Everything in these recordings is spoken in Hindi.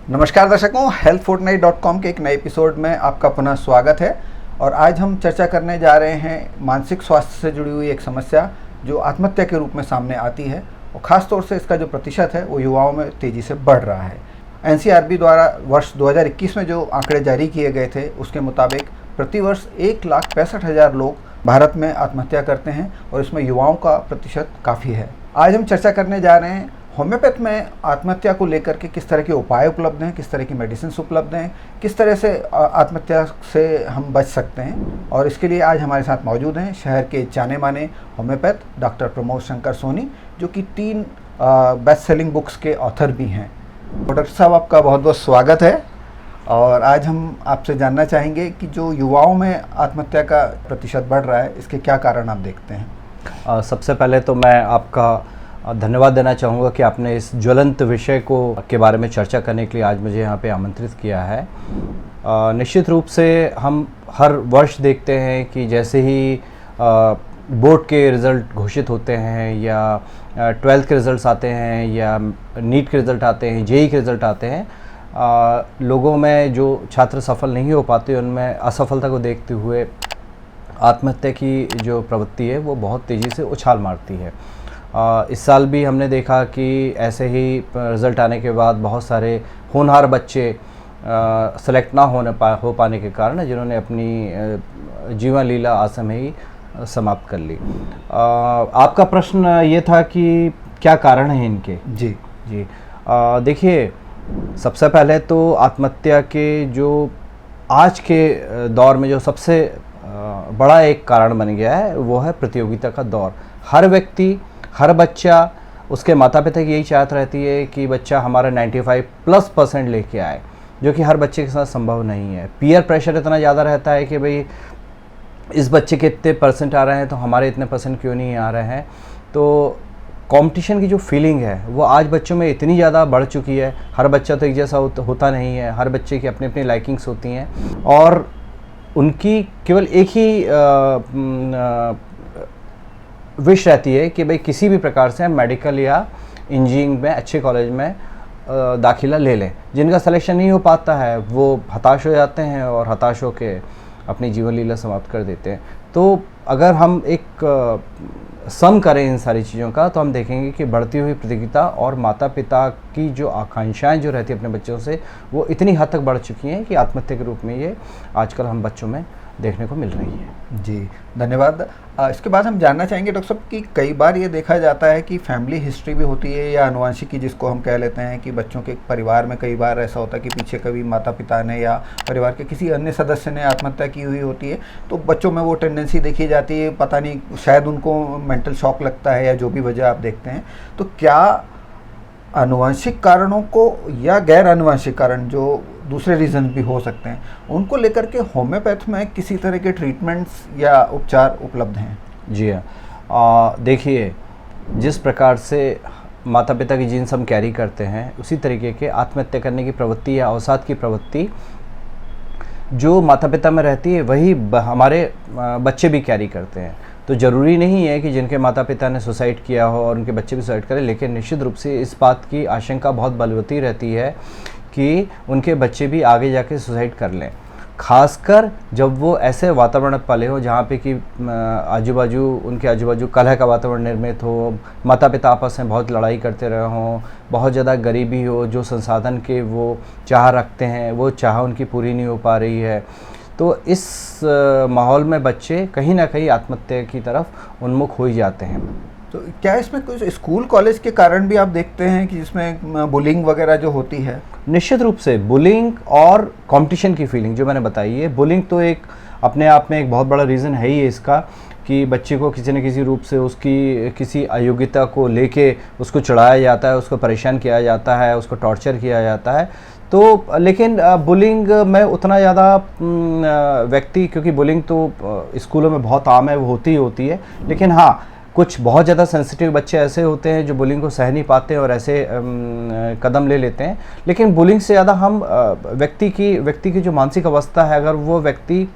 नमस्कार दर्शकों, healthfortnight.com के एक नए एपिसोड में आपका पुनः स्वागत है। और आज हम चर्चा करने जा रहे हैं मानसिक स्वास्थ्य से जुड़ी हुई एक समस्या जो आत्महत्या के रूप में सामने आती है और ख़ास तौर से इसका जो प्रतिशत है वो युवाओं में तेज़ी से बढ़ रहा है। NCRB द्वारा वर्ष 2021 में जो आंकड़े जारी किए गए थे उसके मुताबिक प्रतिवर्ष 1,65,000 लोग भारत में आत्महत्या करते हैं और इसमें युवाओं का प्रतिशत काफ़ी है। आज हम चर्चा करने जा रहे हैं होम्योपैथ में आत्महत्या को लेकर के किस तरह के उपाय उपलब्ध हैं, किस तरह की मेडिसिन उपलब्ध हैं, किस तरह से आत्महत्या से हम बच सकते हैं। और इसके लिए आज हमारे साथ मौजूद हैं शहर के जाने माने होम्योपैथ डॉक्टर प्रमोद शंकर सोनी, जो कि 3 बेस्ट सेलिंग बुक्स के ऑथर भी हैं। डॉक्टर साहब, आपका बहुत बहुत स्वागत है। और आज हम आपसे जानना चाहेंगे कि जो युवाओं में आत्महत्या का प्रतिशत बढ़ रहा है, इसके क्या कारण आप देखते हैं? सबसे पहले तो मैं आपका धन्यवाद देना चाहूँगा कि आपने इस ज्वलंत विषय के बारे में चर्चा करने के लिए आज मुझे यहाँ पे आमंत्रित किया है। निश्चित रूप से हम हर वर्ष देखते हैं कि जैसे ही बोर्ड के रिज़ल्ट घोषित होते हैं या 12th के रिज़ल्ट्स आते हैं या नीट के रिज़ल्ट आते हैं, जेई के रिज़ल्ट आते हैं, लोगों में जो छात्र सफल नहीं हो पाते उनमें असफलता को देखते हुए आत्महत्या की जो प्रवृत्ति है वो बहुत तेज़ी से उछाल मारती है। इस साल भी हमने देखा कि ऐसे ही रिज़ल्ट आने के बाद बहुत सारे होनहार बच्चे सेलेक्ट ना हो पाने के कारण जिन्होंने अपनी जीवन लीला आसम ही समाप्त कर ली। आपका प्रश्न ये था कि क्या कारण है इनके? जी देखिए, सबसे पहले तो आत्महत्या के जो आज के दौर में जो सबसे बड़ा एक कारण बन गया है वो है प्रतियोगिता का दौर। हर व्यक्ति, हर बच्चा, उसके माता पिता की यही चाहत रहती है कि बच्चा हमारा 95+ % लेके आए, जो कि हर बच्चे के साथ संभव नहीं है। पीयर प्रेशर इतना ज़्यादा रहता है कि भाई इस बच्चे के इतने % आ रहे हैं तो हमारे इतने % क्यों नहीं आ रहे हैं। तो कंपटीशन की जो फीलिंग है वो आज बच्चों में इतनी ज़्यादा बढ़ चुकी है। हर बच्चा तो एक जैसा होता नहीं है, हर बच्चे की अपनी अपनी लाइकिंग्स होती हैं और उनकी केवल एक ही विश रहती है कि भाई किसी भी प्रकार से हम मेडिकल या इंजीनियरिंग में अच्छे कॉलेज में दाखिला ले लें। जिनका सिलेक्शन नहीं हो पाता है वो हताश हो जाते हैं और हताश होके अपनी जीवन लीला समाप्त कर देते हैं। तो अगर हम एक सम करें इन सारी चीज़ों का तो हम देखेंगे कि बढ़ती हुई प्रतियोगिता और माता पिता की जो आकांक्षाएं जो रहती है अपने बच्चों से, वो इतनी हद तक बढ़ चुकी हैं कि आत्महत्या के रूप में ये आजकल हम बच्चों में देखने को मिल रही है। जी, धन्यवाद। इसके बाद हम जानना चाहेंगे डॉक्टर साहब कि कई बार ये देखा जाता है कि फैमिली हिस्ट्री भी होती है या आनुवंशिकी, जिसको हम कह लेते हैं कि बच्चों के परिवार में कई बार ऐसा होता है कि पीछे कभी माता पिता ने या परिवार के किसी अन्य सदस्य ने आत्महत्या की हुई होती है, तो बच्चों में वो टेंडेंसी देखी जाती है। पता नहीं, शायद उनको मेंटल शॉक लगता है या जो भी वजह आप देखते हैं। तो क्या आनुवंशिक कारणों को या गैर आनुवंशिक कारण जो दूसरे रीज़न भी हो सकते हैं, उनको लेकर के होम्योपैथ में किसी तरह के ट्रीटमेंट्स या उपचार उपलब्ध हैं? जी हाँ, देखिए, जिस प्रकार से माता पिता की जीन्स हम कैरी करते हैं उसी तरीके के आत्महत्या करने की प्रवृत्ति या अवसाद की प्रवृत्ति जो माता पिता में रहती है वही हमारे बच्चे भी कैरी करते हैं। तो ज़रूरी नहीं है कि जिनके माता पिता ने सुसाइड किया हो और उनके बच्चे भी सुसाइड करें, लेकिन निश्चित रूप से इस बात की आशंका बहुत बलवती रहती है कि उनके बच्चे भी आगे जाके सुसाइड कर लें, खासकर जब वो ऐसे वातावरण में पले हो जहाँ पे कि उनके आजू बाजू कलह का वातावरण निर्मित हो, माता पिता आपस में बहुत लड़ाई करते रहे हों, बहुत ज़्यादा गरीबी हो, जो संसाधन के वो चाह रखते हैं वो चाह उनकी पूरी नहीं हो पा रही है। तो इस माहौल में बच्चे कहीं ना कहीं आत्महत्या की तरफ उन्मुख हो ही जाते हैं। तो क्या इसमें कुछ स्कूल कॉलेज के कारण भी आप देखते हैं कि जिसमें बुलिंग वगैरह जो होती है? निश्चित रूप से बुलिंग और कंपटीशन की फीलिंग जो मैंने बताई है, बुलिंग तो एक अपने आप में एक बहुत बड़ा रीज़न है ही इसका कि बच्चे को किसी न किसी रूप से उसकी किसी अयोग्यता को लेके उसको चढ़ाया जाता है, उसको परेशान किया जाता है, उसको टॉर्चर किया जाता है। तो लेकिन बुलिंग में उतना ज़्यादा व्यक्ति, क्योंकि बुलिंग तो स्कूलों में बहुत आम है, वो होती ही होती है, लेकिन हाँ, कुछ बहुत ज़्यादा सेंसिटिव बच्चे ऐसे होते हैं जो बुलिंग को सह नहीं पाते और ऐसे कदम ले लेते हैं। लेकिन बुलिंग से ज़्यादा हम व्यक्ति की जो मानसिक अवस्था है, अगर वो व्यक्ति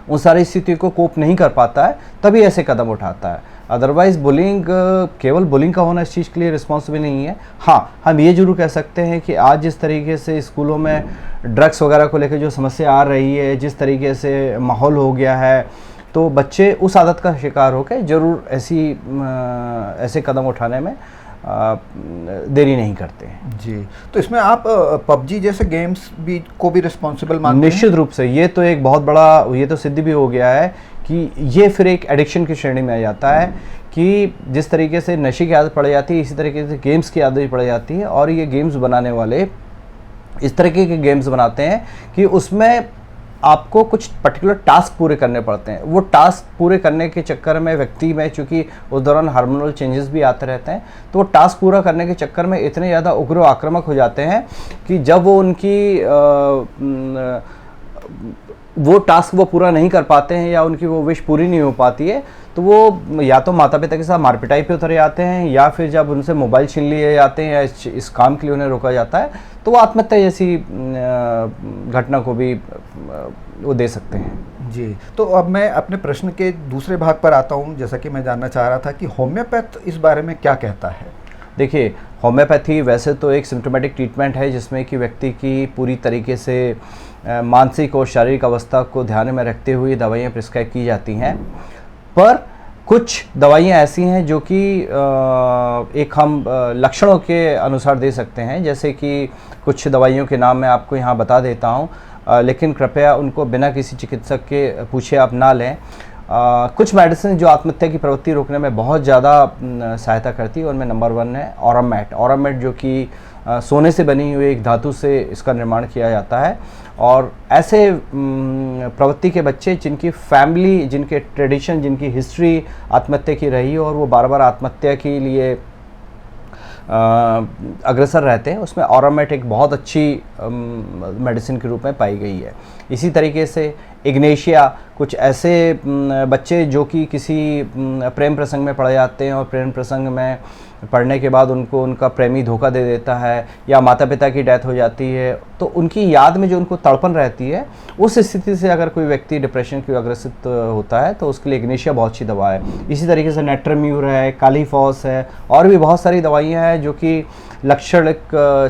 उन सारी स्थितियों को कोप नहीं कर पाता है तभी ऐसे कदम उठाता है। अदरवाइज़ बुलिंग, केवल बुलिंग का होना इस चीज़ के लिए रिस्पॉन्सिबल नहीं है। हाँ, हम ये जरूर कह सकते हैं कि आज जिस तरीके से स्कूलों में ड्रग्स वगैरह को लेकर जो समस्या आ रही है, जिस तरीके से माहौल हो गया है, तो बच्चे उस आदत का शिकार होकर ज़रूर ऐसे कदम उठाने में देरी नहीं करते हैं। जी, तो इसमें आप पबजी जैसे गेम्स को भी रिस्पॉन्सिबल मानते हैं? निश्चित रूप से, ये तो एक बहुत बड़ा, ये तो सिद्ध भी हो गया है कि ये फिर एक एडिक्शन की श्रेणी में आ जाता है कि जिस तरीके से नशे की आदत पड़ जाती है, इसी तरीके से गेम्स की आदत भी पड़ जाती है। और ये गेम्स बनाने वाले इस तरीके के गेम्स बनाते हैं कि उसमें आपको कुछ पर्टिकुलर टास्क पूरे करने पड़ते हैं। वो टास्क पूरे करने के चक्कर में व्यक्ति में, चूँकि उस दौरान हार्मोनल चेंजेस भी आते रहते हैं, तो वो टास्क पूरा करने के चक्कर में इतने ज़्यादा उग्र आक्रामक हो जाते हैं कि जब वो वो टास्क वो पूरा नहीं कर पाते हैं या उनकी वो विश पूरी नहीं हो पाती है, तो वो या तो माता पिता के साथ मारपिटाई पे उतर जाते हैं, या फिर जब उनसे मोबाइल छीन लिए जाते हैं या इस काम के लिए उन्हें रोका जाता है, तो वो आत्महत्या जैसी घटना को भी वो दे सकते हैं। जी, तो अब मैं अपने प्रश्न के दूसरे भाग पर आता हूँ। जैसा कि मैं जानना चाह रहा था कि होम्योपैथ इस बारे में क्या कहता है? देखिए, होम्योपैथी वैसे तो एक सिम्टोमेटिक ट्रीटमेंट है जिसमें कि व्यक्ति की पूरी तरीके से मानसिक और शारीरिक अवस्था को ध्यान में रखते हुए दवाइयाँ प्रिस्क्राइब की जाती हैं। पर कुछ दवाइयाँ ऐसी हैं जो कि एक हम लक्षणों के अनुसार दे सकते हैं, जैसे कि कुछ दवाइयों के नाम मैं आपको यहाँ बता देता हूँ, लेकिन कृपया उनको बिना किसी चिकित्सक के पूछे आप ना लें। कुछ मेडिसिन जो आत्महत्या की प्रवृत्ति रोकने में बहुत ज़्यादा सहायता करती है, उनमें नंबर 1 है ऑरामेट। ऑरामेट जो कि सोने से बनी हुई एक धातु से इसका निर्माण किया जाता है। और ऐसे प्रवृत्ति के बच्चे जिनकी फैमिली, जिनके ट्रेडिशन, जिनकी हिस्ट्री आत्महत्या की रही है और वो बार बार आत्महत्या के लिए अग्रसर रहते हैं, उसमें ऑरामेट एक बहुत अच्छी मेडिसिन के रूप में पाई गई है। इसी तरीके से इग्नेशिया, कुछ ऐसे बच्चे जो कि किसी प्रेम प्रसंग में पड़ जाते हैं और प्रेम प्रसंग में पढ़ने के बाद उनको उनका प्रेमी धोखा दे देता है या माता पिता की डेथ हो जाती है, तो उनकी याद में जो उनको तड़पन रहती है, उस स्थिति से अगर कोई व्यक्ति डिप्रेशन की ग्रसित होता है तो उसके लिए इग्नेशिया बहुत अच्छी दवा है। इसी तरीके से नेट्रम्यूर है, कालीफॉस है, और भी बहुत सारी दवाइयाँ हैं जो कि लक्षणिक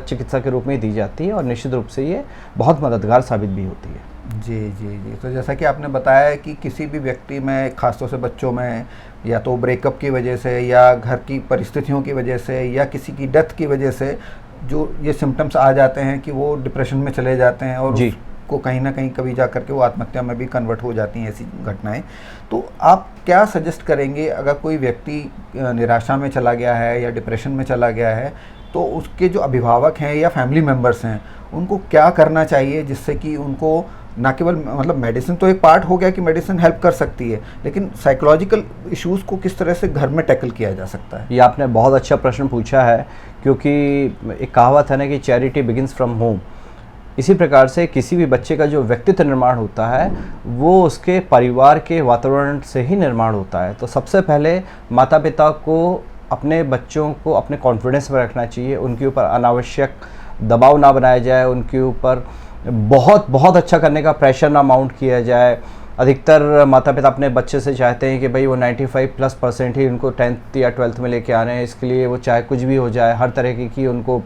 चिकित्सा के रूप में दी जाती है और निश्चित रूप से ये बहुत मददगार साबित भी होती है। जी जी जी, तो जैसा कि आपने बताया कि किसी भी व्यक्ति में, खासतौर से बच्चों में, या तो ब्रेकअप की वजह से या घर की परिस्थितियों की वजह से या किसी की डेथ की वजह से जो ये सिम्टम्स आ जाते हैं कि वो डिप्रेशन में चले जाते हैं और उसको कहीं ना कहीं कभी जा करके वो आत्महत्या में भी कन्वर्ट हो जाती हैं ऐसी घटनाएं। तो आप क्या सजेस्ट करेंगे अगर कोई व्यक्ति निराशा में चला गया है या डिप्रेशन में चला गया है, तो उसके जो अभिभावक हैं या फैमिली मेम्बर्स हैं उनको क्या करना चाहिए जिससे कि उनको ना केवल, मतलब मेडिसिन तो एक पार्ट हो गया कि मेडिसिन हेल्प कर सकती है, लेकिन साइकोलॉजिकल इश्यूज़ को किस तरह से घर में टैकल किया जा सकता है? ये आपने बहुत अच्छा प्रश्न पूछा है, क्योंकि एक कहावत है ना कि चैरिटी बिगिंस फ्रॉम होम। इसी प्रकार से किसी भी बच्चे का जो व्यक्तित्व निर्माण होता है वो उसके परिवार के वातावरण से ही निर्माण होता है। तो सबसे पहले माता पिता को अपने बच्चों को अपने कॉन्फिडेंस में रखना चाहिए, उनके ऊपर अनावश्यक दबाव ना बनाया जाए, उनके ऊपर बहुत अच्छा करने का प्रेशर ना माउंट किया जाए। अधिकतर माता पिता अपने बच्चे से चाहते हैं कि भाई वो 95+ % ही उनको 10th या 12th में लेके आने हैं, इसके लिए वो चाहे कुछ भी हो जाए, हर तरीके की उनको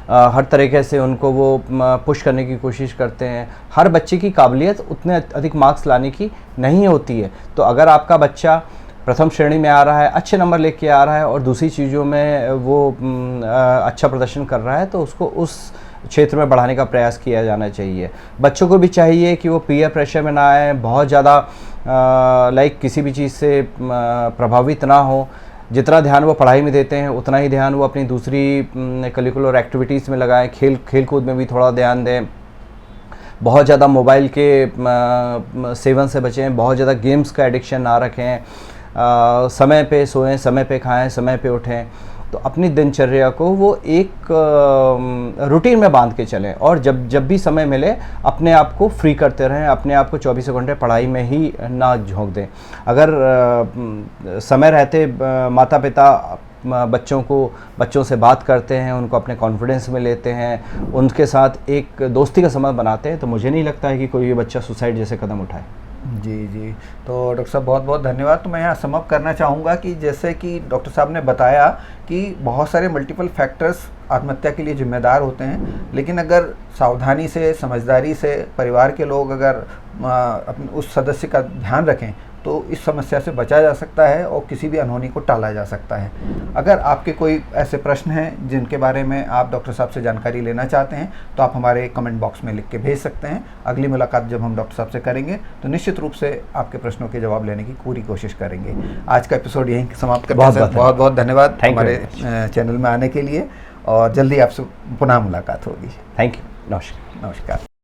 हर तरीके से उनको वो पुश करने की कोशिश करते हैं। हर बच्चे की काबिलियत उतने अधिक मार्क्स लाने की नहीं होती है। तो अगर आपका बच्चा प्रथम श्रेणी में आ रहा है, अच्छे नंबर लेके आ रहा है और दूसरी चीज़ों में वो अच्छा प्रदर्शन कर रहा है, तो उसको उस क्षेत्र में बढ़ाने का प्रयास किया जाना चाहिए। बच्चों को भी चाहिए कि वो पीयर प्रेशर में ना आए, बहुत ज़्यादा किसी भी चीज़ से प्रभावित ना हो। जितना ध्यान वो पढ़ाई में देते हैं उतना ही ध्यान वो अपनी दूसरी करिकुलर एक्टिविटीज़ में लगाएं, खेल कूद में भी थोड़ा ध्यान दें। बहुत ज़्यादा मोबाइल के सेवन से बचें, बहुत ज़्यादा गेम्स का एडिक्शन ना रखें, समय पे सोएं, समय पे खाएं, समय पे उठें। तो अपनी दिनचर्या को वो एक रूटीन में बांध के चलें और जब भी समय मिले अपने आप को फ्री करते रहें, अपने आप को 24 घंटे पढ़ाई में ही ना झोंक दें। अगर समय रहते माता पिता बच्चों से बात करते हैं, उनको अपने कॉन्फिडेंस में लेते हैं, उनके साथ एक दोस्ती का संबंध बनाते हैं, तो मुझे नहीं लगता है कि कोई भी बच्चा सुसाइड जैसे कदम उठाए। जी, जी। तो डॉक्टर साहब बहुत बहुत धन्यवाद। तो मैं यहाँ सम अप करना चाहूँगा कि जैसे कि डॉक्टर साहब ने बताया कि बहुत सारे मल्टीपल फैक्टर्स आत्महत्या के लिए ज़िम्मेदार होते हैं, लेकिन अगर सावधानी से, समझदारी से परिवार के लोग अगर अपने उस सदस्य का ध्यान रखें तो इस समस्या से बचा जा सकता है और किसी भी अनहोनी को टाला जा सकता है। अगर आपके कोई ऐसे प्रश्न हैं जिनके बारे में आप डॉक्टर साहब से जानकारी लेना चाहते हैं तो आप हमारे कमेंट बॉक्स में लिख के भेज सकते हैं। अगली मुलाकात जब हम डॉक्टर साहब से करेंगे तो निश्चित रूप से आपके प्रश्नों के जवाब लेने की पूरी कोशिश करेंगे। आज का एपिसोड यहीं समाप्त करते हैं। बहुत बहुत धन्यवाद हमारे चैनल में आने के लिए और जल्दी आपसे पुनः मुलाकात होगी। Thank you. नमस्कार। नमस्कार।